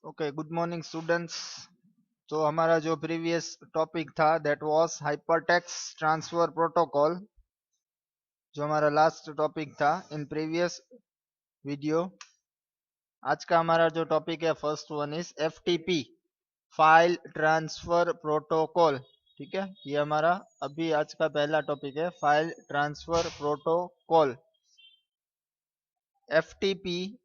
Okay, good morning students. तो हमारा जो प्रीवियस टॉपिक था that was hypertext transfer protocol, जो हमारा लास्ट टॉपिक था इन प्रीवियस वीडियो। आज का हमारा जो टॉपिक है first one is FTP, file transfer protocol. ठीक है, ये हमारा अभी आज का पहला टॉपिक है, file transfer protocol. FTP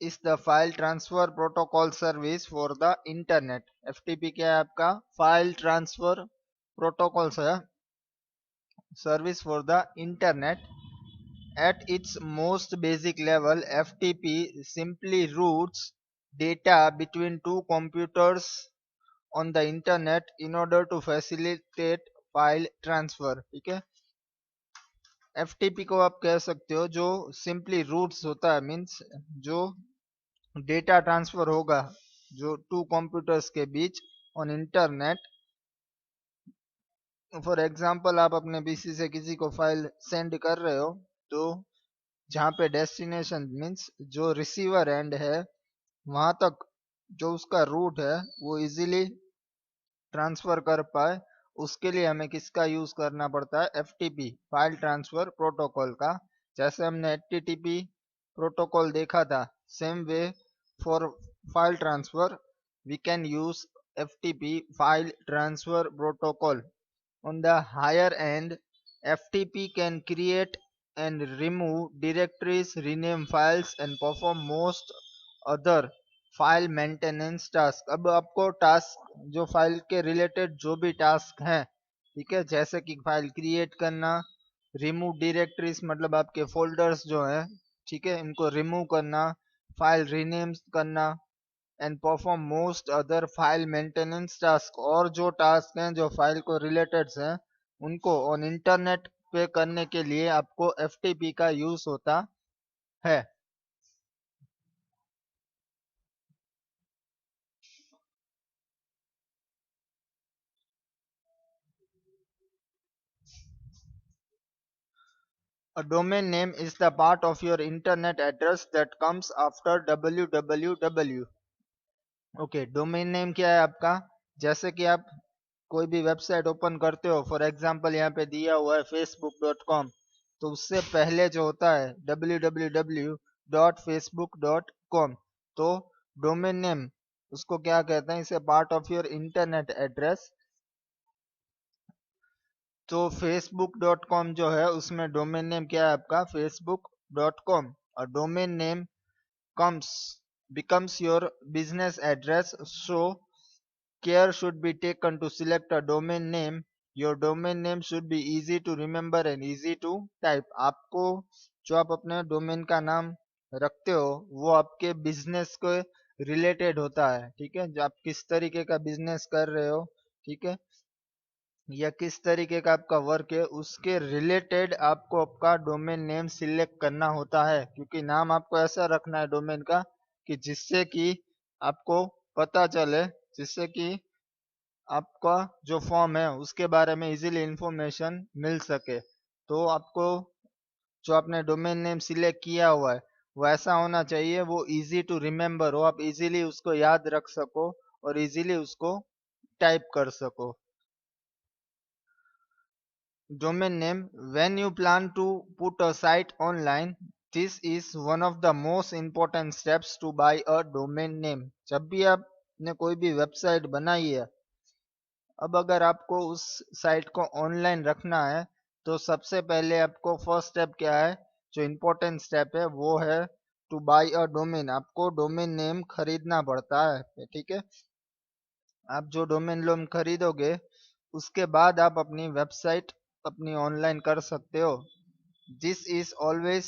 is the file transfer protocol service for the internet। FTP क्या है आपका? File transfer protocol service for the internet. At its most basic level, FTP simply routes data between two computers on the internet in order to facilitate file transfer। ठीक है, FTP को आप कह सकते हो जो सिंपली रूट्स होता है, मीन्स जो डेटा ट्रांसफर होगा जो टू कंप्यूटर्स के बीच ऑन इंटरनेट। फॉर एग्जांपल, आप अपने पीसी से किसी को फाइल सेंड कर रहे हो, तो जहाँ पे डेस्टिनेशन मीन्स जो रिसीवर एंड है वहां तक जो उसका रूट है वो इजीली ट्रांसफर कर पाए, उसके लिए हमें किसका यूज करना पड़ता है? एफटीपी, फाइल ट्रांसफर प्रोटोकॉल का। जैसे हमने एचटीटीपी प्रोटोकॉल देखा था, same way for file transfer we can use FTP, file transfer protocol। On the higher end, FTP can create and remove directories, rename files and perform most other file maintenance task. अब आपको task जो file के related जो भी task हैं, ठीक है, जैसे कि फाइल क्रिएट करना, रिमूव डायरेक्टरीज मतलब आपके फोल्डर्स जो हैं, ठीक है, इनको रिमूव करना, फाइल रीनेम करना, and perform most other file maintenance task, और जो टास्क हैं जो फाइल को रिलेटेड हैं उनको ऑन इंटरनेट पे करने के लिए आपको एफटीपी का यूज होता है। A domain name is the part of your internet address that comes after www। Okay, domain name क्या है आपका? जैसे कि आप कोई भी वेबसाइट ओपन करते हो, फॉर एग्जांपल यहाँ पे दिया हुआ है facebook.com, तो उससे पहले जो होता है www.facebook.com। तो डोमेन नेम उसको क्या कहते हैं? इसे part of your internet address. तो facebook.com जो है उसमें डोमेन नेम क्या है आपका? facebook.com। और domain name comes becomes your business address, so care should be taken to select a domain name। Your domain name should be easy to remember and easy to type। आपको जो आप अपने domain का नाम रखते हो वो आपके बिजनेस के रिलेटेड होता है, ठीक है, जो आप किस तरीके का बिजनेस कर रहे हो, ठीक है, या किस तरीके का आपका वर्क है, उसके रिलेटेड आपको आपका डोमेन नेम सिलेक्ट करना होता है। क्योंकि नाम आपको ऐसा रखना है डोमेन का कि जिससे कि आपको पता चले, जिससे कि आपका जो फॉर्म है उसके बारे में इजीली इंफॉर्मेशन मिल सके। तो आपको जो आपने डोमेन नेम सिलेक्ट किया हुआ है वो ऐसा होना चाहिए, वो इजी टू रिमेम्बर हो, आप इजीली उसको याद रख सको और इजीली उसको टाइप कर सको। Domain name: when you plan to put a site online, this is one of the most important steps to buy a domain name। जब भी आपने कोई भी वेबसाइट बनाई है, अब अगर आपको उस साइट को ऑनलाइन रखना है, तो सबसे पहले आपको फर्स्ट स्टेप क्या है, जो इम्पोर्टेंट स्टेप है वो है टू बाई अ डोमेन। आपको डोमेन नेम खरीदना पड़ता है, ठीक है। आप जो डोमेन नेम खरीदोगे उसके बाद आप अपनी वेबसाइट अपनी ऑनलाइन कर सकते हो। This is always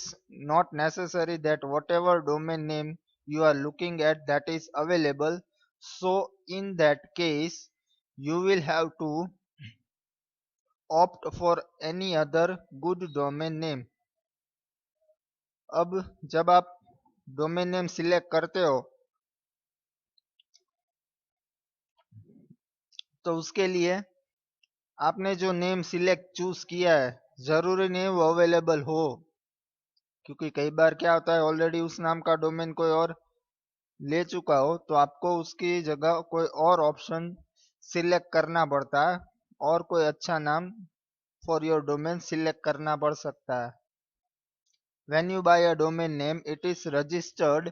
not necessary that whatever domain name you are looking at that is available. So in that case, you will have to opt for any other good domain name। अब जब आप domain name select करते हो तो उसके लिए आपने जो नेम सिलेक्ट चूज किया है जरूरी नहीं वो अवेलेबल हो, क्योंकि कई बार क्या होता है ऑलरेडी उस नाम का डोमेन कोई और ले चुका हो तो आपको उसकी जगह कोई और ऑप्शन सिलेक्ट करना पड़ता है और कोई अच्छा नाम फॉर योर डोमेन सिलेक्ट करना पड़ सकता है। When you buy a domain name, it is registered,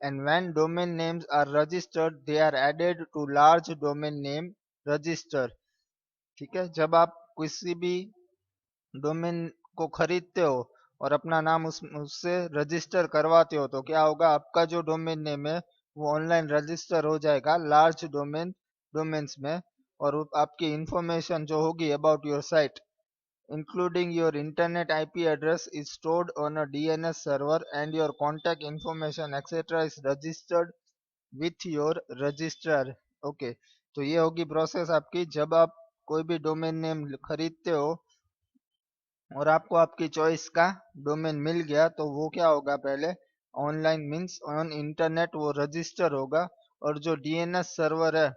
and when domain names are registered, they are added to large domain name register. ठीक है, जब आप किसी भी डोमेन को खरीदते हो और अपना नाम उससे रजिस्टर करवाते हो तो क्या होगा, आपका जो डोमेन नेम है वो ऑनलाइन रजिस्टर हो जाएगा लार्ज डोमेन्स में, और आपकी इंफॉर्मेशन जो होगी about your site including your internet IP address is stored on a DNS server and your contact information etc is registered with your registrar. Okay, तो ये होगी प्रोसेस आपकी जब आप कोई भी डोमेन नेम खरीदते हो और आपको आपकी चॉइस का डोमेन मिल गया तो वो क्या होगा, पहले ऑनलाइन मीन्स ऑन इंटरनेट वो रजिस्टर होगा, और जो डीएनएस सर्वर है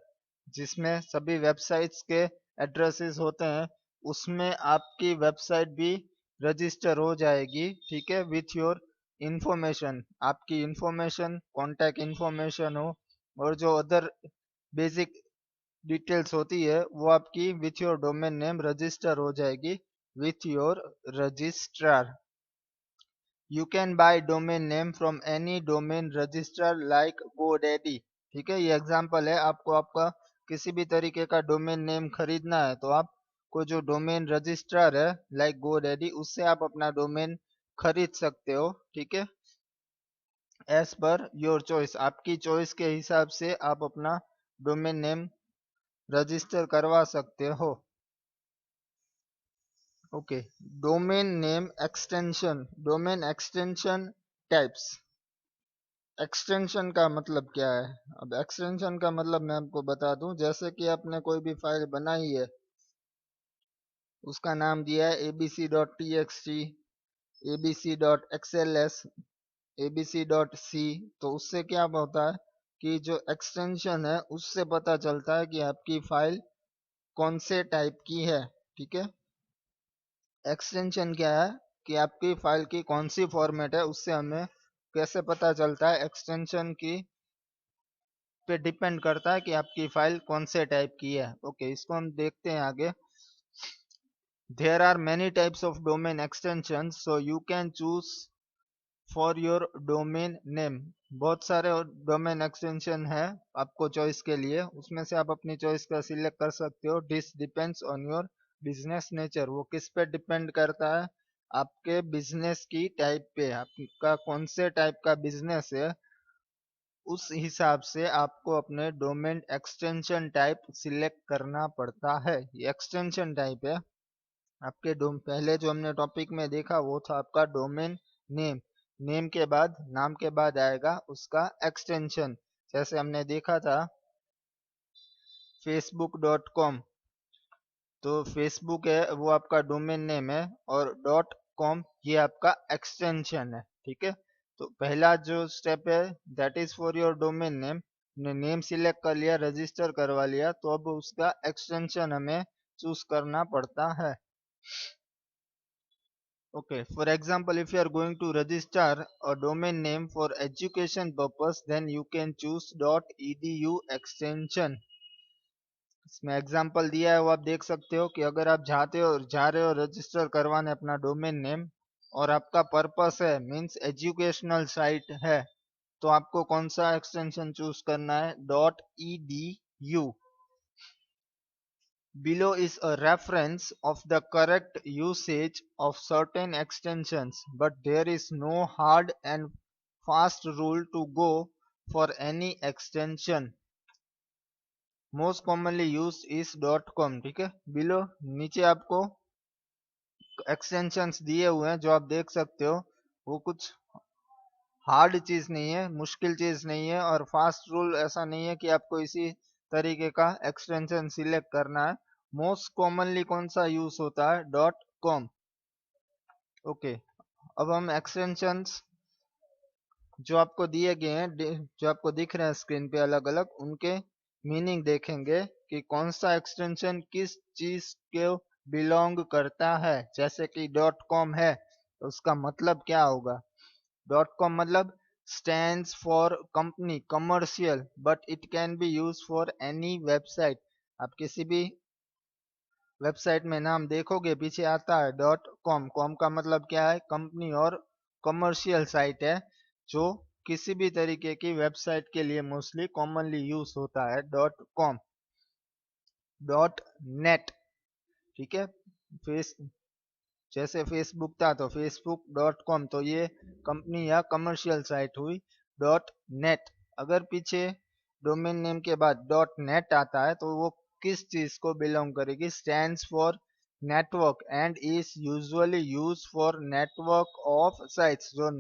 जिसमें सभी वेबसाइट्स के एड्रेसेस होते हैं उसमें आपकी वेबसाइट भी रजिस्टर हो जाएगी। ठीक है, विथ योर इंफॉर्मेशन, आपकी इंफॉर्मेशन कॉन्टैक्ट इंफॉर्मेशन हो और जो अदर बेसिक डिटेल्स होती है वो आपकी with your domain name register हो जाएगी with your registrar. You can buy domain name from any domain registrar like GoDaddy. ठीक है, ये एग्जांपल है, आपको आपका किसी भी तरीके का डोमेन नेम खरीदना है तो आपको जो डोमेन रजिस्ट्रार है लाइक GoDaddy उससे आप अपना डोमेन खरीद सकते हो। ठीक है, एज पर योर चॉइस, आपकी चॉइस के हिसाब से आप अपना डोमेन नेम रजिस्टर करवा सकते हो। Okay, domain extension types. Extension का मतलब क्या है? अब एक्सटेंशन का मतलब मैं आपको बता दूं, जैसे कि आपने कोई भी फाइल बनाई है, उसका नाम दिया है abc.txt, abc.xls, abc.c, तो उससे क्या होता है कि जो एक्सटेंशन है उससे पता चलता है कि आपकी फाइल कौन से टाइप की है। ठीक है, एक्सटेंशन क्या है कि आपकी फाइल की कौन सी फॉर्मेट है, उससे हमें कैसे पता चलता है, एक्सटेंशन की पे डिपेंड करता है कि आपकी फाइल कौन से टाइप की है। ओके, इसको हम देखते हैं आगे। There are many types of domain extension so you can choose for your domain name. बहुत सारे डोमेन एक्सटेंशन है आपको चॉइस के लिए, उसमें से आप अपनी चॉइस का सिलेक्ट कर सकते हो। This depends on your business nature, वो किस पे डिपेंड करता है, आपके बिजनेस की टाइप पे, आपका कौन से टाइप का बिजनेस है उस हिसाब से आपको अपने डोमेन एक्सटेंशन टाइप सिलेक्ट करना पड़ता है। ये एक्सटेंशन टाइप है आपके पहले जो हमने टॉपिक में देखा वो था आपका डोमेन नेम, नेम के बाद नाम के बाद आएगा उसका एक्सटेंशन। जैसे हमने देखा था facebook.com, तो फेसबुक है वो आपका डोमेन नेम है और .com ये आपका एक्सटेंशन है। ठीक है, तो पहला जो स्टेप है that is for your domain name, name select कर लिया, रजिस्टर करवा लिया, तो अब उसका एक्सटेंशन हमें चूज करना पड़ता है। Okay, for example, if you are going to register a domain name for education purpose, then you can choose .edu extension. इसमें एग्जांपल दिया है वो आप देख सकते हो कि अगर आप जा रहे हो रजिस्टर करवाने अपना डोमेन नेम और आपका पर्पस है मींस एजुकेशनल साइट है, तो आपको कौन सा एक्सटेंशन चूज करना है, .edu. Below is a reference of the correct usage of certain extensions, but there is no hard and fast rule to go for any extension. Most commonly used is .com. ठीक है, below नीचे आपको extensions दिए हुए हैं जो आप देख सकते हो, वो कुछ हार्ड चीज नहीं है, मुश्किल चीज नहीं है, और फास्ट रूल ऐसा नहीं है कि आपको इसी तरीके का एक्सटेंशन सिलेक्ट करना है। मोस्ट कॉमनली कौन सा यूज होता है, .com. ओके, अब हम एक्सटेंशंस जो आपको दिए गए हैं, जो आपको दिख रहे हैं स्क्रीन पे अलग अलग, उनके मीनिंग देखेंगे कि कौन सा एक्सटेंशन किस चीज के बिलोंग करता है। जैसे कि .com है तो उसका मतलब क्या होगा, .com मतलब stands for company commercial but it can be used for any website। आप किसी भी वेबसाइट में नाम देखोगे पीछे आता है डॉट कॉम। कॉम का मतलब क्या है, कंपनी, और कमर्शियल साइट है जो किसी भी तरीके की वेबसाइट के लिए मोस्टली कॉमनली यूज होता है डॉट कॉम। डॉट नेट, ठीक है। फेस जैसे फेसबुक था तो फेसबुक डॉट कॉम, तो ये कंपनी या कमर्शियल साइट हुई। डॉट नेट, अगर पीछे डोमेन नेम के बाद डॉट नेट आता है तो वो किस चीज को बिलोंग करेगी, stands for network and is usually use for network of sites. जो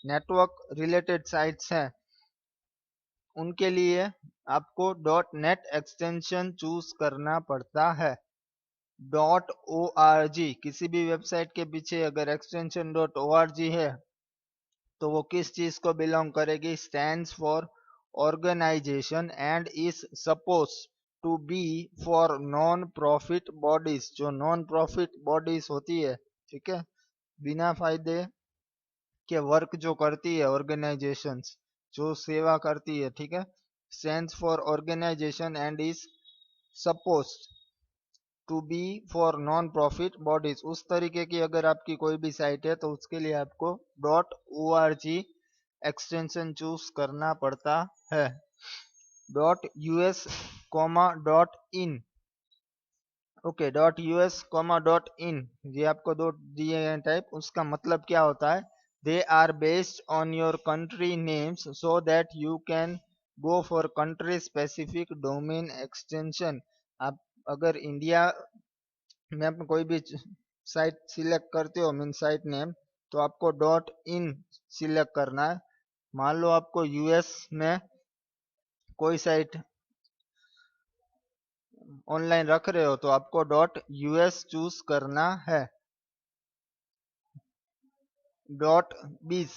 नेटवर्क रिलेटेड साइट्स हैं उनके लिए आपको डॉट नेट एक्सटेंशन चूज करना पड़ता है। डॉट ओ आर जी, किसी भी वेबसाइट के पीछे अगर extension dot O R G है तो वो किस चीज को बिलोंग करेगी, stands for organization and is suppose to be for non profit bodies. जो नॉन प्रॉफिट बॉडीज होती है, ठीक है, बिना फायदे के वर्क जो करती है, ऑर्गेनाइजेशंस जो सेवा करती है, ठीक है, stands for organization and is suppose to be for non profit bodies. उस तरीके की अगर आपकी कोई भी साइट है तो उसके लिए आपको dot O R G extension choose करना पड़ता है। Dot US comma dot in, okay, dot US comma dot in, ये आपको दो दिए हैं टाइप। उसका मतलब क्या होता है, they are based on your country names so that you can go for country specific domain extension. आप अगर इंडिया में आप कोई भी साइट सिलेक्ट करते हो, मीन साइट नेम, तो आपको डॉट इन सिलेक्ट करना है। मान लो आपको यूएस में कोई साइट ऑनलाइन रख रहे हो तो आपको डॉट यूएस चूज करना है। डॉट बीस,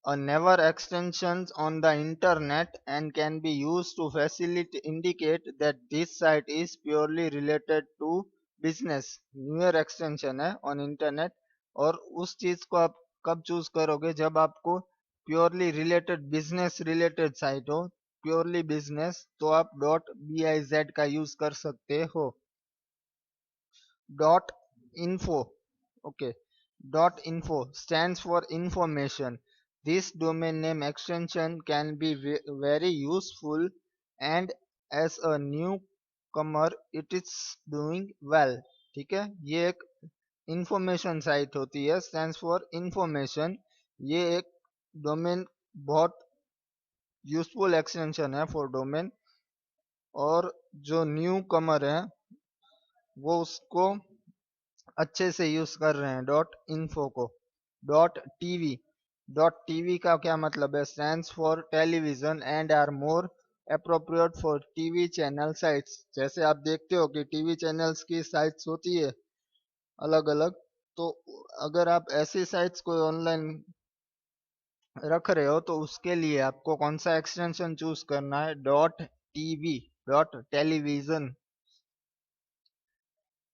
a never extensions on the internet and can be used to facilitate indicate that this site is purely related to business। newer extension है on internet, और उस चीज को आप कब चूज करोगे, जब आपको purely related business related site हो, प्योरली बिजनेस, तो आप डॉट बी आई जेड का यूज कर सकते हो। dot info, okay, dot info stands for information। this domain name extension can be very useful and as a newcomer it is doing well। ठीक है, ये एक इंफॉर्मेशन साइट होती है, स्टैंड्स फॉर इंफॉर्मेशन। ये एक डोमेन बहुत यूजफुल एक्सटेंशन है फॉर डोमेन, और जो न्यू कमर है वो उसको अच्छे से यूज कर रहे हैं डॉट इन्फो को। डॉट टीवी, डॉट टीवी का क्या मतलब है, stands for television and are more appropriate for TV channel sites. जैसे आप देखते हो कि टीवी चैनल्स की साइट्स होती है अलग अलग, तो अगर आप ऐसी साइट्स को ऑनलाइन रख रहे हो तो उसके लिए आपको कौन सा एक्सटेंशन चूज करना है, dot TV, dot television.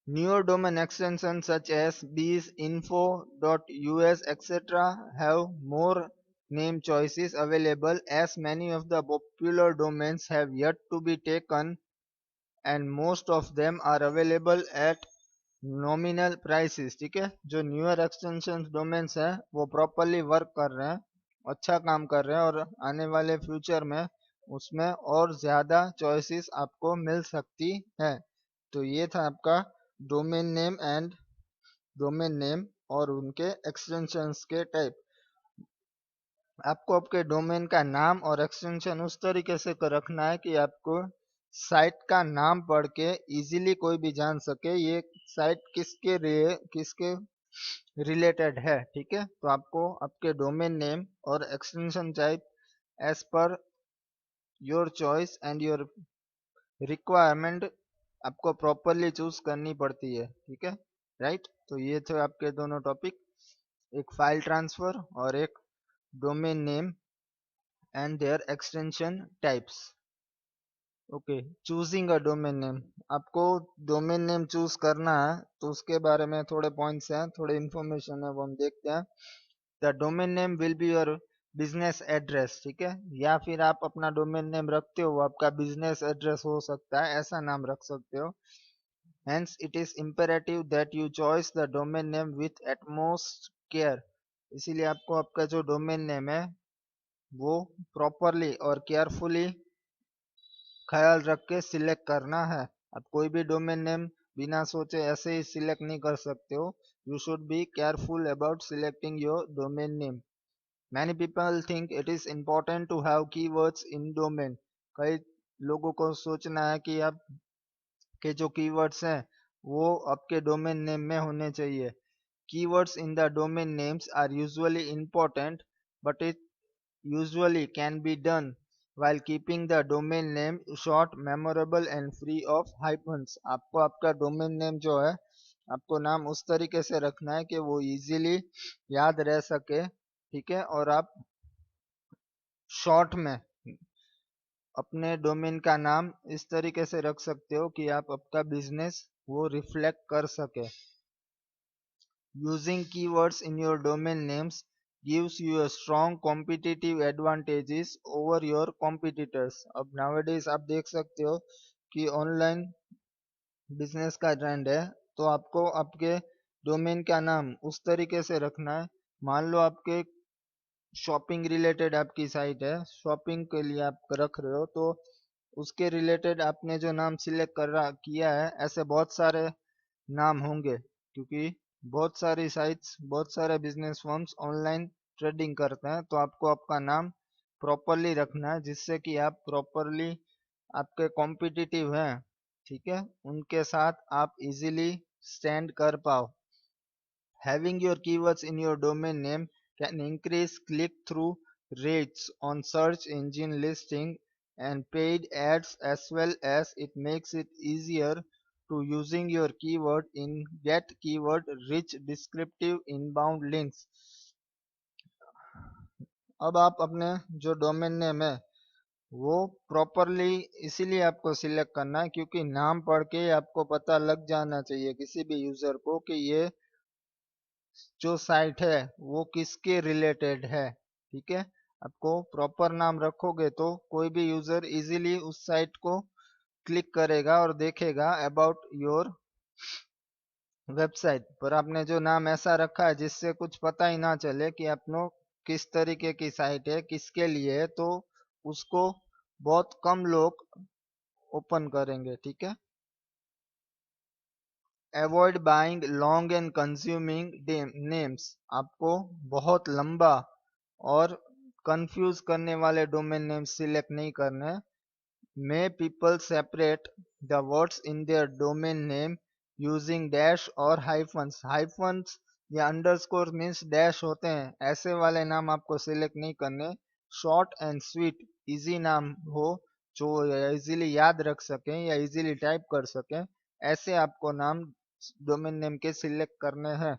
Newer domain extensions such as bizinfo.us etc. have more name choices available as many of the popular domains have yet to be taken and most of them are available at nominal prices। ठीक है, जो newer extensions domains हैं वो properly work कर रहे हैं, अच्छा काम कर रहे हैं, और आने वाले फ्यूचर में उसमें और ज्यादा चॉइसेस आपको मिल सकती है। तो ये था आपका domain name and domain name और उनके एक्सटेंशंस के टाइप। आपको आपके डोमेन का नाम और एक्सटेंशन उस तरीके से रखना है कि आपको साइट का नाम पढ़ के इजीली कोई भी जान सके ये साइट किसके रिलेटेड है। ठीक है, तो आपको आपके डोमेन नेम और extension type as per your choice and your requirement आपको प्रॉपरली चूज करनी पड़ती है। ठीक है, राइट। तो ये थे आपके दोनों टॉपिक, एक फाइल ट्रांसफर और एक domain name and their extension types. Okay, choosing a domain name, आपको डोमेन नेम चूज करना है तो उसके बारे में थोड़े पॉइंट्स हैं, थोड़े इन्फॉर्मेशन है, वो हम देखते हैं। The domain name will be your business address, ठीक है, या फिर आप अपना डोमेन नेम रखते हो वो आपका बिजनेस एड्रेस हो सकता है, ऐसा नाम रख सकते हो। Hence, it is imperative that you choose the domain name with utmost care. इसीलिए आपको आपका जो डोमेन नेम है वो प्रॉपरली और केयरफुली ख्याल रख के सिलेक्ट करना है। आप कोई भी डोमेन नेम बिना सोचे ऐसे ही सिलेक्ट नहीं कर सकते हो। You should be careful about selecting your domain name. Many people think it is important to have keywords in domain. कई लोगों को सोचना है कि आप के जो कीवर्ड्स हैं वो आपके डोमेन नेम में होने चाहिए। Keywords in the domain names are usually important, but it usually can be done while keeping the domain name short, memorable and free of hyphens. आपको आपका डोमेन नेम जो है आपको नाम उस तरीके से रखना है कि वो इजीली याद रह सके, ठीक है, और आप शॉर्ट में अपने डोमेन का नाम इस तरीके से रख सकते हो कि आप आपका बिजनेस वो रिफ्लेक्ट कर सके। Using keywords in your domain names gives you a strong competitive advantages over your competitors. अब nowadays आप देख सकते हो कि ऑनलाइन बिजनेस का ट्रेंड है, तो आपको आपके डोमेन का नाम उस तरीके से रखना है। मान लो आपके शॉपिंग रिलेटेड आपकी साइट है, शॉपिंग के लिए आप रख रहे हो, तो उसके रिलेटेड आपने जो नाम सिलेक्ट कर रहा किया है, ऐसे बहुत सारे नाम होंगे, क्योंकि बहुत सारी साइट्स, बहुत सारे बिजनेस फर्म्स ऑनलाइन ट्रेडिंग करते हैं। तो आपको आपका नाम प्रॉपरली रखना है जिससे कि आप प्रॉपरली आपके कॉम्पिटिटिव हैं, ठीक है, उनके साथ आप इजीली स्टैंड कर पाओ। Having your keywords in your domain name can increase click-through rates on search engine listing and paid ads, as well as it makes it easier to using your keyword in get keyword rich descriptive inbound links। अब आप अपने जो domain name है वो properly इसीलिए आपको select करना है क्योंकि नाम पढ़ के आपको पता लग जाना चाहिए किसी भी यूजर को कि ये जो साइट है वो किसके रिलेटेड है, ठीक है। आपको प्रॉपर नाम रखोगे तो कोई भी यूजर इजीली उस साइट को क्लिक करेगा और देखेगा अबाउट योर वेबसाइट। पर आपने जो नाम ऐसा रखा है जिससे कुछ पता ही ना चले कि अपनो किस तरीके की साइट है, किसके लिए है, तो उसको बहुत कम लोग ओपन करेंगे, ठीक है। Avoid buying long and consuming names. आपको बहुत लंबा और कंफ्यूज करने वाले डोमेन नेम सिलेक्ट नहीं करने। May people separate the words in their domain name using dash और hyphens? Hyphens या underscore means dash होते हैं, ऐसे वाले नाम आपको सिलेक्ट नहीं करने। शॉर्ट एंड स्वीट इजी नाम हो जो इजीली याद रख सकें या इजीली टाइप कर सकें, ऐसे आपको नाम डोमेन नेम के सिलेक्ट करने हैं।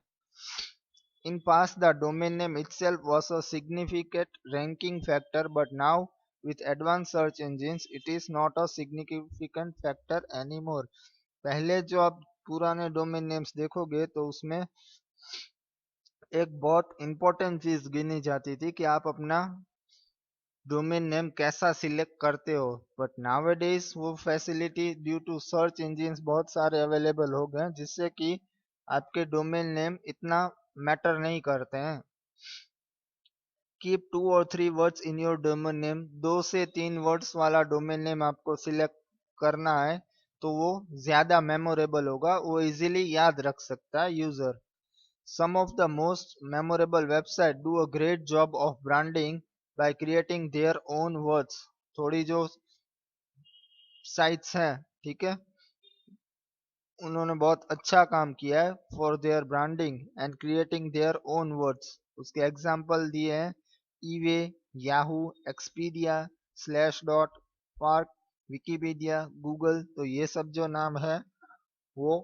In past, the domain name itself was a significant ranking factor, but now with advanced search engines, it is not a significant factor anymore. पहले जो आप पुराने डोमेन नेम्स देखोगे तो उसमें एक बहुत इंपॉर्टेंट चीज गिनी जाती थी कि आप अपना डोमेन नेम कैसा सिलेक्ट करते हो। बट नाउअडेज वो facility due to search engines बहुत सारे अवेलेबल हो गए हैं जिससे कि आपके डोमेन नेम इतना मैटर नहीं करते हैं। Keep 2 or 3 words in your domain name. 2 से 3 वर्ड्स वाला डोमेन नेम आपको सिलेक्ट करना है तो वो ज्यादा मेमोरेबल होगा, वो इजीली याद रख सकता है user. Some of the most memorable website do a great job of branding by creating their own words. थोड़ी जो साइट्स हैं, ठीक है, उन्होंने बहुत अच्छा काम किया है for their branding and creating their own words. उसके एग्जाम्पल दिए हैं e-way, Yahoo, Expedia, slash dot, park, Wikipedia, Google. तो ये सब जो नाम है वो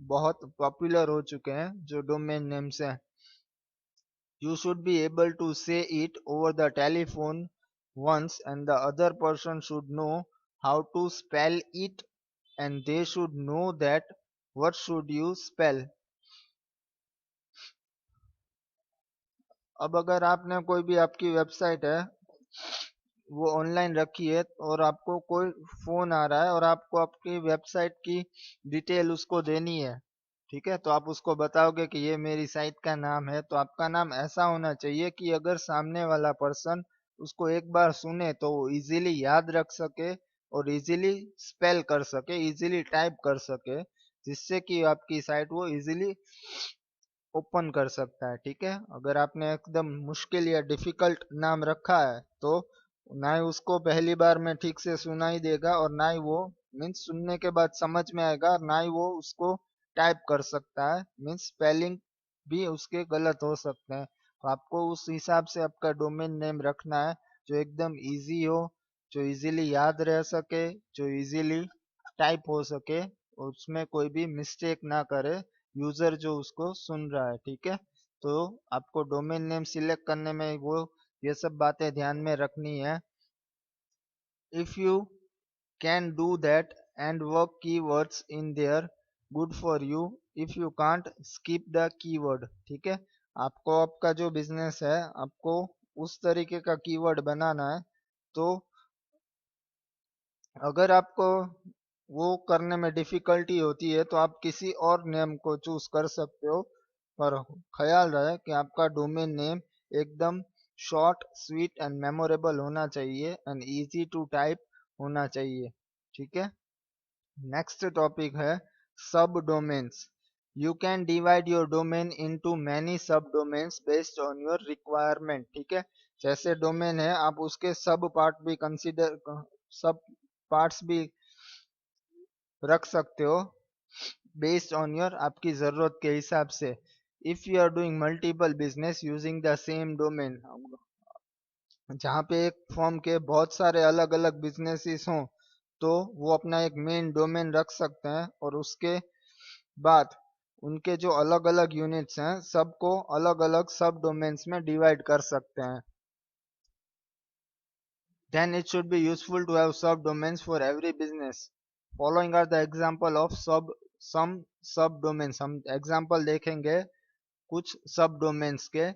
बहुत पॉपुलर हो चुके हैं जो डोमेन नेम्स हैं। You should be able to say it over the telephone once and the other person should know how to spell it and they should know that what should you spell। अब अगर आपने कोई भी आपकी website है वो online रखी है और आपको कोई फोन आ रहा है और आपको आपकी वेबसाइट की डिटेल उसको देनी है, ठीक है, तो आप उसको बताओगे कि ये मेरी साइट का नाम है, तो आपका नाम ऐसा होना चाहिए कि अगर सामने वाला पर्सन उसको एक बार सुने तो वो इजीली याद रख सके और इजीली स्पेल कर सके, इजीली टाइप कर सके, जिससे कि आपकी साइट वो इजीली ओपन कर सकता है। ठीक है, अगर आपने एकदम मुश्किल या डिफिकल्ट नाम रखा है तो ना ही उसको पहली बार में ठीक से सुनाई देगा और ना ही वो मीन्स सुनने के बाद समझ में आएगा और ना ही वो उसको टाइप कर सकता है, मीन्स स्पेलिंग भी उसके गलत हो सकते हैं। तो आपको उस हिसाब से आपका डोमेन नेम रखना है जो एकदम इजी हो, जो इजीली याद रह सके, जो इजीली टाइप हो सके और उसमें कोई भी मिस्टेक ना करे यूजर जो उसको सुन रहा है। ठीक है, तो आपको डोमेन नेम सिलेक्ट करने में वो ये सब बातें ध्यान में रखनी है। If you can do that and work keywords in their, good for you. If you can't, skip the keyword. ठीक है, आपको आपका जो बिजनेस है आपको उस तरीके का कीवर्ड बनाना है, तो अगर आपको वो करने में डिफिकल्टी होती है तो आप किसी और नेम को चूज कर सकते हो, पर ख्याल रहे कि आपका डोमेन नेम एकदम शॉर्ट स्वीट एंड मेमोरेबल होना चाहिए एंड इजी टू टाइप होना चाहिए। ठीक है, नेक्स्ट टॉपिक है सब domains. You can divide your domain into many सब domains based on your requirement. ठीक है, जैसे डोमेन है आप उसके सब पार्ट भी कंसीडर, सब पार्ट्स भी रख सकते हो बेस्ड ऑन योर आपकी जरूरत के हिसाब से। If you are doing multiple business using the same domain, जहाँ पे एक फर्म के बहुत सारे अलग अलग बिजनेसेस हों तो वो अपना एक मेन डोमेन रख सकते हैं और उसके बाद उनके जो अलग अलग यूनिट्स हैं सबको अलग अलग सब डोमेन्स में डिवाइड कर सकते हैं। Then it should be useful to have subdomains for every business. Following are the example of some subdomains. हम example देखेंगे कुछ subdomains के।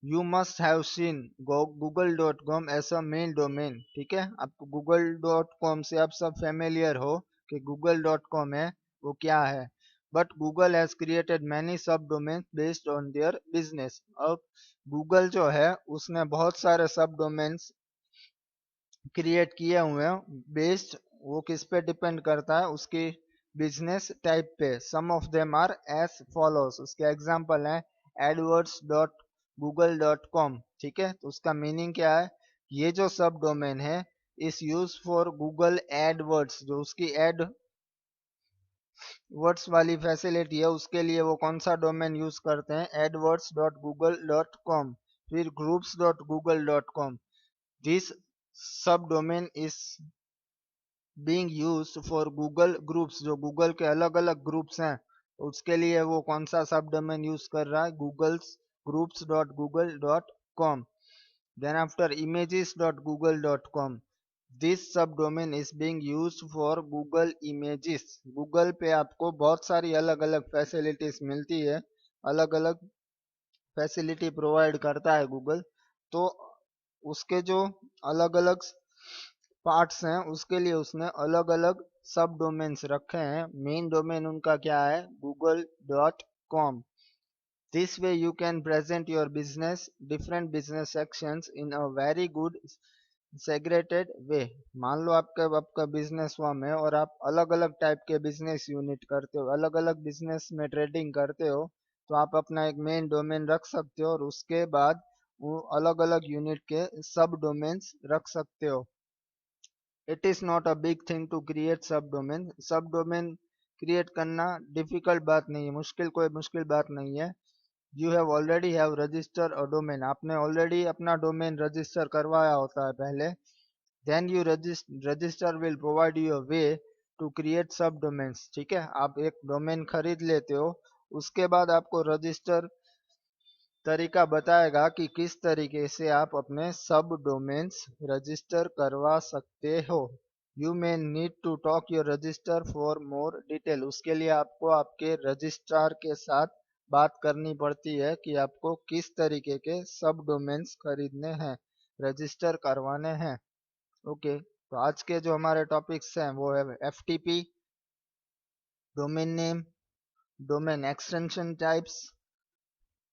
You must have seen google.com as a main domain। ठीक है, आपको google.com से आप सब familiar हो कि google.com है वो क्या है, but Google has created many subdomains based on their business। अब Google जो है उसने बहुत सारे subdomains क्रिएट किए हुए हैं, बेस्ड वो किस पे डिपेंड करता है उसकी बिजनेस टाइप पे। Some of them are as follows, उसके एग्जांपल हैं adwords.google.com। ठीक है, तो उसका मीनिंग क्या है, ये जो सब डोमेन है इस यूज फॉर गूगल एडवर्ड्स, जो उसकी एड वर्ड्स वाली फैसिलिटी है उसके लिए वो कौन सा डोमेन यूज करते हैं, adwords.google.com। फिर groups.google.com, this sub domain is being used for Google groups, जो गूगल के अलग अलग ग्रुप्स हैं उसके लिए वो कौन सा सब डोमेन यूज कर रहा है, Google's groups dot Google dot com. Then after images dot Google dot com, this sub domain is being used for Google images. Google पे आपको बहुत सारी अलग अलग फैसिलिटीज मिलती है, अलग अलग फैसिलिटी प्रोवाइड करता है गूगल, तो उसके जो अलग अलग पार्ट्स हैं उसके लिए उसने अलग अलग सब डोमेन्स रखे हैं। मेन डोमेन उनका क्या है, google.com। This way you can present your business different business sections in a very good segregated way. मान लो आपका आपका बिजनेस फॉर्म है और आप अलग अलग टाइप के बिजनेस यूनिट करते हो, अलग अलग बिजनेस में ट्रेडिंग करते हो, तो आप अपना एक मेन डोमेन रख सकते हो और उसके बाद वो अलग अलग यूनिट के सब डोमेन्स रख सकते हो। It is not a big thing to create sub domain. Sub domain create करना डिफिकल्ट बात नहीं है, मुश्किल कोई मुश्किल बात नहीं है। You have already have register a domain, आपने ऑलरेडी अपना डोमेन रजिस्टर करवाया होता है पहले। Then you register will provide you a way to create sub domains. ठीक है, आप एक डोमेन खरीद लेते हो, उसके बाद आपको रजिस्टर तरीका बताएगा कि किस तरीके से आप अपने सब डोमेन्स रजिस्टर करवा सकते हो। You may need to talk your register for more detail, उसके लिए आपको आपके रजिस्ट्रार के साथ बात करनी पड़ती है कि आपको किस तरीके के सब डोमेन्स खरीदने हैं, रजिस्टर करवाने हैं। ओके, तो आज के जो हमारे टॉपिक्स हैं वो है FTP, domain name, domain extension types,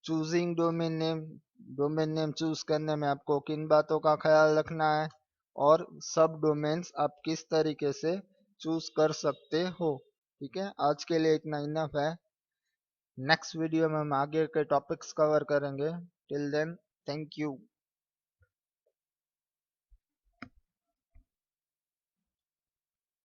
choosing domain name choose करने में आपको किन बातों का ख्याल रखना है, और सब डोमेन्स आप किस तरीके से चूज कर सकते हो। ठीक है, आज के लिए इतना इनफ है। नेक्स्ट वीडियो में हम आगे के टॉपिक्स कवर करेंगे। Till then, thank you.